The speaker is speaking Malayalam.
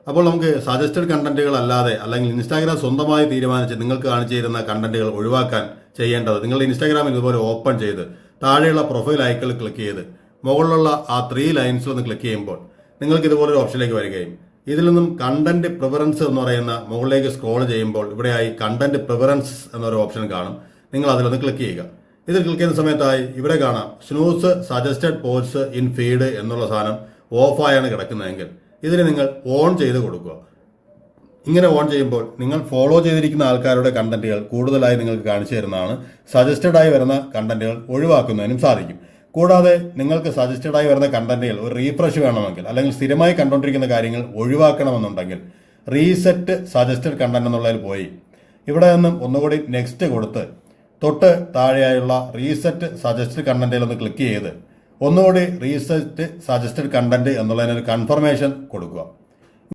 അപ്പോൾ നമുക്ക് സജസ്റ്റഡ് കണ്ടന്റുകൾ അല്ലാതെ അല്ലെങ്കിൽ ഇൻസ്റ്റാഗ്രാം സ്വന്തമായി തീരുമാനിച്ച് നിങ്ങൾക്ക് കാണിച്ചു തരുന്ന കണ്ടന്റുകൾ ഒഴിവാക്കാൻ ചെയ്യേണ്ടത് നിങ്ങളുടെ ഇൻസ്റ്റാഗ്രാമിൽ ഇതുപോലെ ഓപ്പൺ ചെയ്ത് താഴെയുള്ള പ്രൊഫൈൽ ഐക്കണിൽ ക്ലിക്ക് ചെയ്ത് മുകളിലുള്ള ആ 3 ലൈൻസിൽ ഒന്ന് ക്ലിക്ക് ചെയ്യുമ്പോൾ നിങ്ങൾക്ക് ഇതുപോലൊരു ഓപ്ഷനിലേക്ക് വരികയും ഇതിൽ നിന്നും കണ്ടന്റ് പ്രിഫറൻസ് എന്ന് പറയുന്ന മുകളിലേക്ക് സ്ക്രോൾ ചെയ്യുമ്പോൾ ഇവിടെയായി കണ്ടന്റ് പ്രിഫറൻസ് എന്നൊരു ഓപ്ഷൻ കാണും. നിങ്ങൾ അതിലൊന്ന് ക്ലിക്ക് ചെയ്യുക. ഇതിൽ ക്ലിക്ക് ചെയ്യുന്ന സമയത്തായി ഇവിടെ കാണാം snooze suggested post in feed എന്നുള്ള സാധനം ഓഫായാണ് കിടക്കുന്നതെങ്കിൽ ഇതിന് നിങ്ങൾ ഓൺ ചെയ്ത് കൊടുക്കുക. ഇങ്ങനെ ഓൺ ചെയ്യുമ്പോൾ നിങ്ങൾ ഫോളോ ചെയ്തിരിക്കുന്ന ആൾക്കാരുടെ കണ്ടന്റുകൾ കൂടുതലായി നിങ്ങൾക്ക് കാണിച്ചു തരുന്നതാണ്. സജസ്റ്റഡ് ആയി വരുന്ന കണ്ടന്റുകൾ ഒഴിവാക്കുന്നതിനും സാധിക്കും. കൂടാതെ നിങ്ങൾക്ക് സജസ്റ്റഡ് ആയി വരുന്ന കണ്ടന്റുകൾ ഒരു റീഫ്രഷ് വേണമെങ്കിൽ അല്ലെങ്കിൽ സ്ഥിരമായി കണ്ടുകൊണ്ടിരിക്കുന്ന കാര്യങ്ങൾ ഒഴിവാക്കണമെന്നുണ്ടെങ്കിൽ റീസെറ്റ് സജസ്റ്റഡ് കണ്ടന്റ് എന്നുള്ളതിൽ പോയി ഇവിടെ നിന്നും ഒന്നുകൂടി നെക്സ്റ്റ് കൊടുത്ത് തൊട്ട് താഴെയായുള്ള റീസെറ്റ് സജസ്റ്റഡ് കണ്ടന്റിൽ ഒന്ന് ക്ലിക്ക് ചെയ്ത് ഒന്നുകൂടി റീസെറ്റ് സജസ്റ്റഡ് കണ്ടന്റ് എന്നുള്ളതിനൊരു കൺഫർമേഷൻ കൊടുക്കുക.